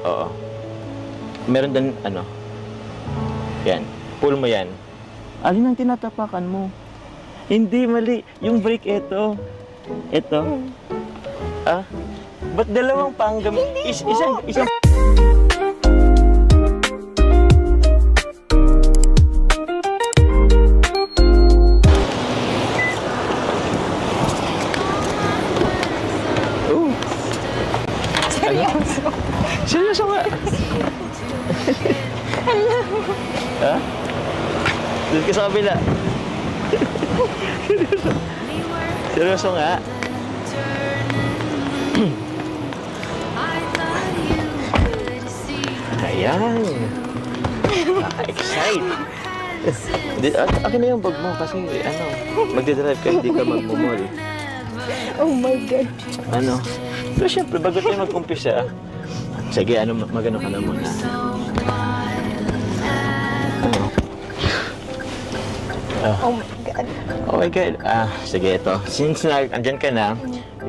Oo. Meron din, ano. Yan. Pull mo yan. Alin ang tinatapakan mo? Hindi, mali. Yung brake, ito. Ito. Ah? Ba't dalawang panggamit? Isang... Seryoso? Seryoso nga. Hello. Ha? Doon ka sa kabila. Seryoso nga. Ayan. Naka-excite. Akin na yung bag mo kasi ano, magdadrive ka, hindi ka magmumol. Oh my God. Ano? Pero syempre, bago tayo mag-umpisa, sige, ano, magano ka na muna. Ano? Oh my God. Oh my God. Sige, ito. Since andyan ka na,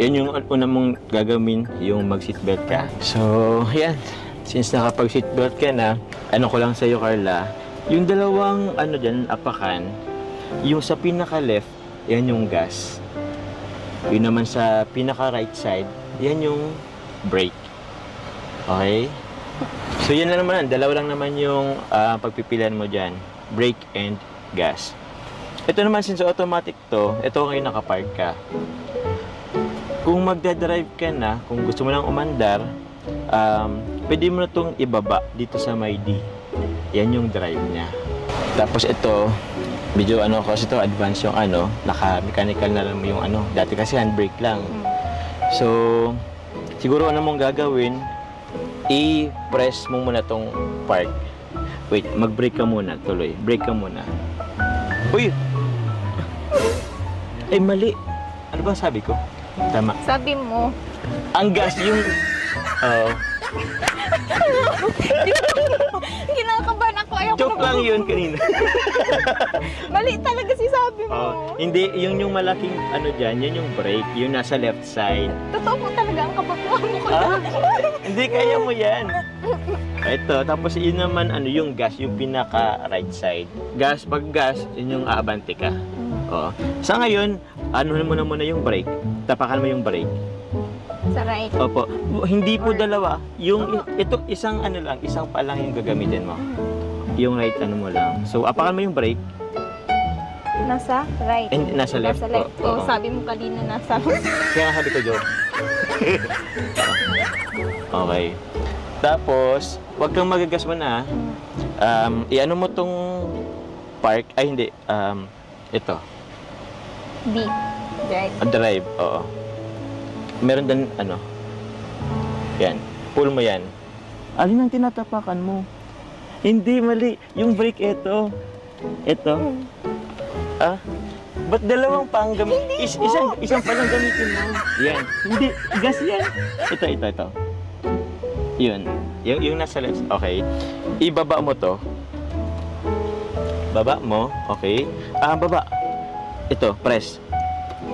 yun yung una mong gagawin, yung mag-seatbelt ka. So, yan. Since nakapag-seatbelt ka na, ano ko lang sa'yo, Carla, yung dalawang, ano dyan, apakan, yung sa pinaka-left, yan yung gas. Yun naman sa pinaka-right side, yan yung brake. Okay? So, yan na naman. Dalawa lang naman yung pagpipilian mo dyan. Brake and gas. Ito naman, since automatic to, ito ngayon nakapark ka. Kung magdadrive ka na, kung gusto mo lang umandar, pwede mo na itong ibaba dito sa may D. Yan yung drive niya. Tapos ito, medyo ano kasi ito, advance yung ano, naka-mechanical na lang yung ano. Dati kasi handbrake lang. So, siguro ano mong gagawin, i-press mo muna tong park. Wait, mag-brake ka muna, tuloy. Brake ka muna. Uy! Ay, mali. Ano ba sabi ko? Tama. Sabi mo. Ang gas yung... Oo. Kinakabahan ako. Ayaw ko Joke lang yun kanina. Mali talaga si sabi mo. Hindi, yung malaking ano dyan, yun yung brake. Yung nasa left side. Totoo po talaga ang kabatuan mo ko. Hindi, kaya mo yan. Ito, tapos yun naman, ano, yung gas, yung pinaka right side. Gas, pag gas, yun yung aabante ka. Oo. Sa ngayon, ano mo na muna yung brake. Tapakan mo yung brake. Sa right. Opo. Hindi po dalawa. Yung, ito, isang ano lang, isang pa lang yung gagamitin mo. Yung right ano mo lang. So, apakan mo yung brake. Nasa right. And, nasa left. Nasa left. Oo. Sabi mo kanina nasa... Kaya sabi ko, Joe. Okay. Tapos, wag kang magagas mo na. I-ano mo tong park. Ay, hindi. Ito. D. Drive. Drive, oo. Meron din, ano. Yan. Pull mo yan. Alin ang tinatapakan mo? Hindi, mali. Yung brake, ito. Ito. Ba't dalawang panggamit? Isang pa lang gamitin mo. Yan. Hindi, gas yan. Ito. Yun. Yung nasa left. Okay. Ibaba mo to. Baba mo. Okay. Baba. Ito, press.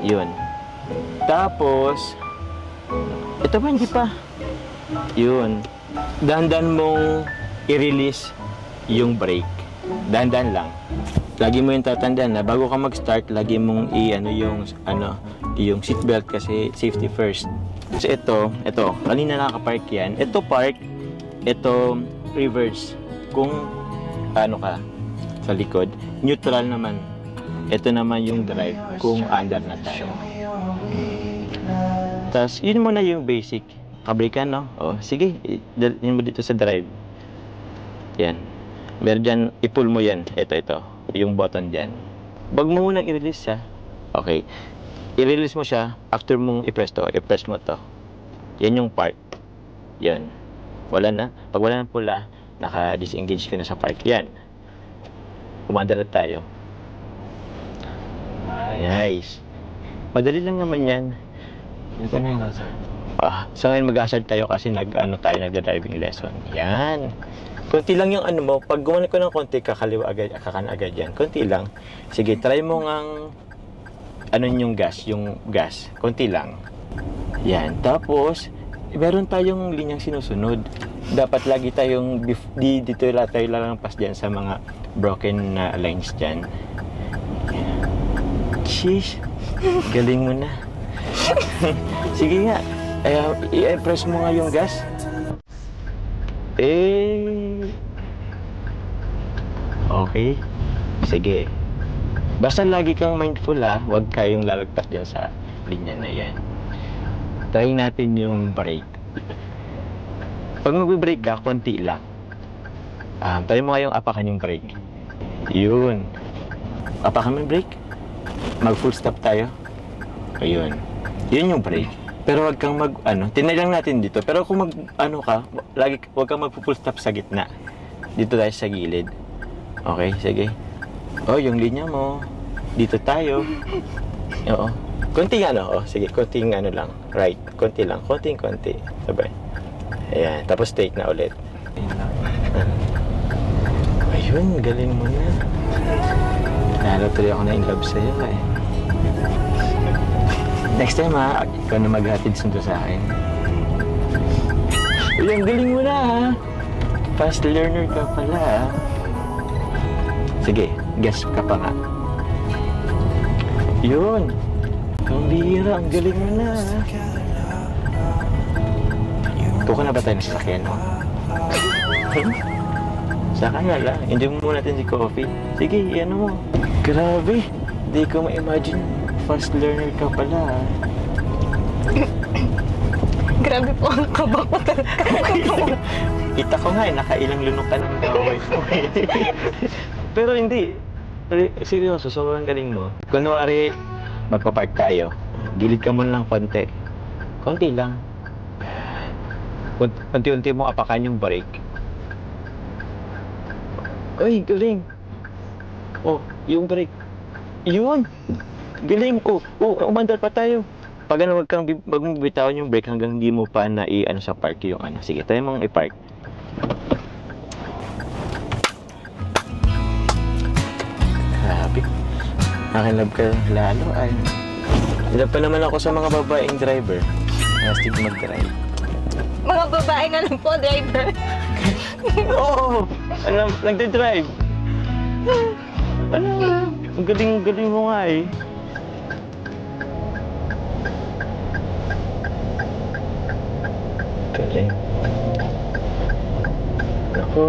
Yun. Tapos, ito ba, hindi pa. Yun. Dahan-dahan mong i-release yung brake. Dahan-dahan lang. Lagi mo yung tatandaan na bago ka mag-start, lagi mong yung seatbelt kasi safety first. So ito, kanina nakapark yan. Ito park, ito reverse. Kung ano ka sa likod, neutral naman. Ito naman yung drive kung under na tayo. Tapos yun muna yung basic. Kabrikan, no? O, sige, dalhin mo dito sa drive. Yan. Meron dyan, i-pull mo yan. Ito. Yung button dyan. Wag mo munang i-release siya. Okay. I-release mo siya after mong i-press to. I-press mo to. Yan yung park. Yan. Wala na. Pag wala na pula, naka-disengage ka na sa park. Yan. Umanda na tayo. Nice. Madali lang naman yan. Ito na yung hazard. So ngayon mag-hazard tayo kasi nagda-driving lesson. Yan. Konti lang yung ano mo. Pag gumawa ko ng konti, kakaliwa agad, kakan agad yan. Konti lang. Sige, try mo ngang ano yung gas. Konti lang. Yan. Tapos, meron tayong linyang sinusunod. dapat lagi tayong dito tayo lalampas dyan sa mga broken na lines dyan. Sheesh, galing mo na. Sige nga, i-press mo nga yung gas. Okay. Sige. Basta lagi kang mindful huwag kayong lalagpas dyan sa linya na yan. Try natin yung brake. Pag mag-brake ka, konti lang. Try mo nga yung apakan yung brake. Yun. Apakan mo yung brake. Mag full stop tayo. Ayun. Yun yung brake. Pero wag kang tinay lang natin dito. Pero kung wag kang mag-full stop sa gitna. Dito tayo sa gilid. Okay, sige. Oh, yung linya mo. Dito tayo. Oo. Konting sige, konting lang. Right, konti lang. Konti. Sabay. Ayan, tapos take na ulit. Ayun, galing mo na. Lalo tuloy ako na in love sa'yo Next time ikaw na maghatid sundo sa akin. Ayun, galing mo na Fast learner ka pala Sige, gas ka pa nga. Yun. Ang bihira, ang galing mo na Kuha na ba tayo ng sasakyan mo? Saka na lang, enjoy mo natin si coffee. Sige, mo. Grabe, di ko ma-imagine. Fast learner ka pala Grabe po ang kaba ko talaga. Kita ko nga nakailang lunok ka ng gaway mo Pero hindi. Seryoso, sobrang galing mo. Kunwari, magpapark tayo. Gilid ka muna lang konti. Konti lang. Unti-unti mo apakan yung brake. Uy, galing. Oh, yung brake. Yun. Galing. Umandar pa tayo. Pag wag kang magbitawan yung brake hanggang hindi mo pa na sa park yung Sige, tayo mong i-park. Grabe. Nakinlove ka lalo Love pa naman ako sa mga babaeng driver. Nastig mag-drive. Mga babae nga lang po, driver. Oo! Nagde-drive. Ang galing mo nga Galing. Naku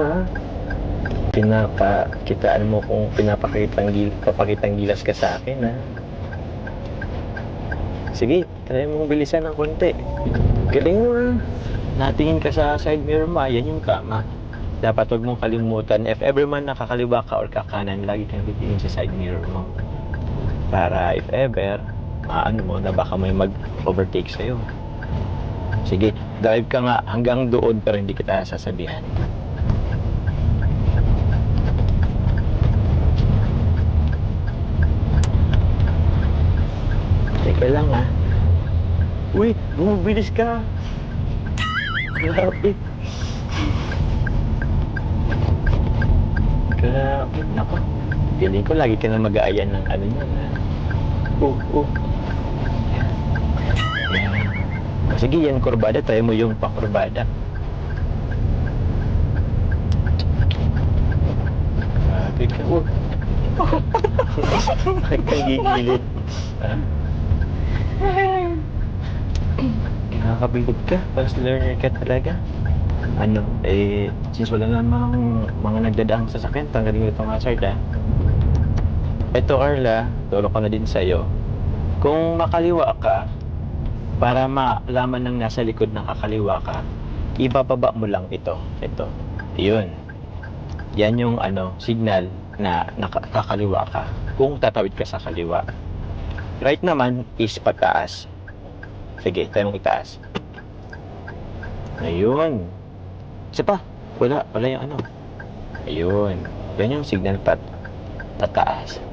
Kitaan mo kung papakitang gilas ka sa akin Sige, try mong bilisan ng konti. Galing mo Natingin ka sa side mirror mo, yan yung kama. Dapat huwag mong kalimutan. If ever man nakakaliwa ka or kakanan, lagi kang titingin sa side mirror mo. Para if ever, na baka may mag-overtake sa'yo. Sige, drive ka nga hanggang doon pero hindi kita sasabihan. Teka lang Uy, bumubilis ka. Grabe. Nako. Feeling ko lagi ka na mag-aayan ng niyan Sige, yan kurbada. Tayo mo yung pakurbada. Grabe ka. Bakit kang gigilid? Nakakabilib ka. Fast learner ka talaga. Since wala namang mga nagdadaang sasakyan, tanggalin ko itong hazard Ito, Carla, turo ko na din sa'yo. Kung makaliwa ka, para malaman ng nasa likod ng kakaliwa ka, ibababa mo lang ito. Yun. Yan yung signal na nakakaliwa ka. Kung tatawid ka sa kaliwa. Right naman is pagtaas. Sige, tayo mong itaas. Ayun. Isa pa. Wala yung Ayun. Yan yung signal pataas.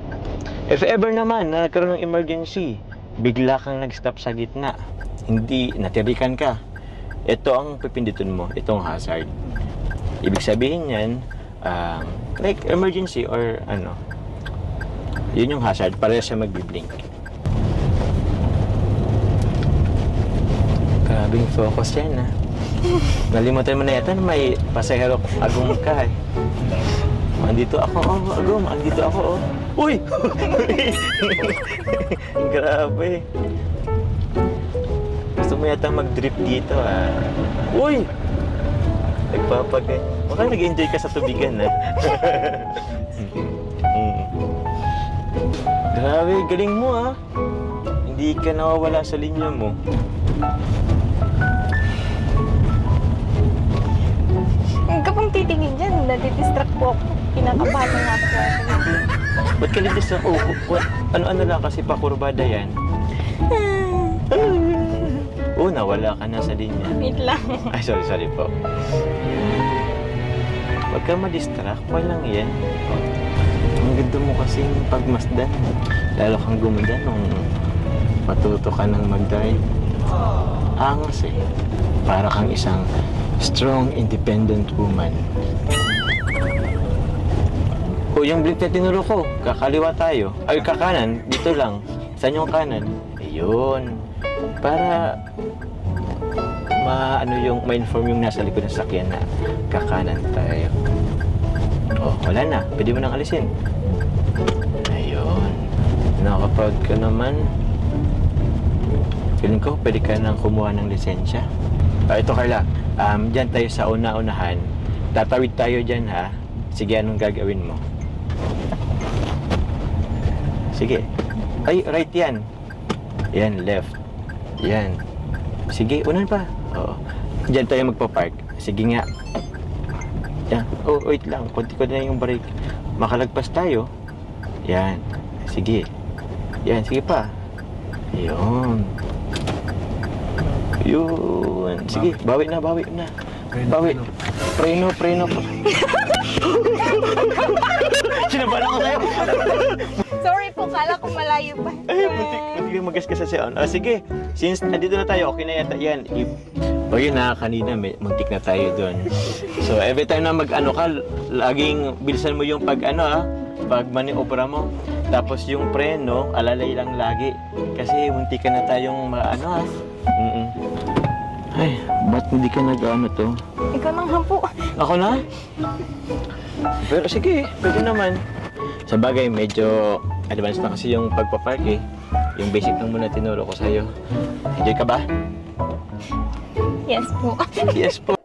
If ever naman na nagkaroon ng emergency, bigla kang nag-stop sa gitna, hindi natirikan ka, ito ang pipindutin mo, itong hazard. Ibig sabihin yan, like emergency or yun yung hazard para siya magbi-blink. Grabing focus yan Nalimutan mo na yata na may pasahero agong ka eh. Andito ako, oh, agong, andito ako, oh. Uy! Grabe. Gusto mo yata mag-drip dito, ah. Uy! Nagpapagay. Baka nag-enjoy ka sa tubigan, ah. Grabe, galing mo, ah. Hindi ka nawawala sa linya mo. Huwag ka pong titingin dyan. Nadidistract po ako. Kinakabahan na nga po ako. Ba't ka nagdis na, oh, what? Ano-ano lang kasi pakurbada yan. Oh, nawala ka na sa linya. Wait lang. Ay, sorry po. Huwag ka ma-distract, walang yan. Ang ganda mo kasing pagmasdan. Lalo kang gumanda nung matuto ka ng mag-drive. Angas eh. Para kang isang strong, independent woman. O, yung blink na tinuro ko, kakaliwa tayo. Ay, kakanan, dito lang. Saan yung kanan? Ayun. Para ma-inform yung nasa likod ng sakyan na kakanan tayo. Oh, wala na. Pwede mo nang alisin. Ayun. Nakapag ka naman, feeling ko, pwede ka nang kumuha ng lisensya. Ito, Carla. Diyan tayo sa una-unahan. Tatawid tayo dyan, ha? Sige, anong gagawin mo? Sige. Ay, right yan. Yan, left. Yan. Sige, unan pa. Oo. Diyan tayo magpa-park. Sige nga. Yan. Oh, wait lang. Konti ko na yung brake. Makalagpas tayo. Yan. Sige. Yan, sige pa. Ayun. Yun. Sige, bawi na. Bawi. Preno. Sinabalan ko sa'yo. Sorry po, kala ko malayo pa. Ay, muntik yung magas ka sa siya. Sige, since nandito na tayo, okay na yata yan. O yun na, kanina muntik na tayo doon. So, every time na mag-ano ka, laging bilisan mo yung pag maniobra mo. Tapos yung preno, alalay lang lagi. Kasi muntik ka na tayong Ay, ba't hindi ka nag-ano to? Ikaw nang hampo. Ako na? Pero sige, pwede naman. Sa bagay, medyo advanced na kasi yung pagpapark eh. Yung basic lang muna tinuro ko sa'yo. Enjoy ka ba? Yes po. Yes po.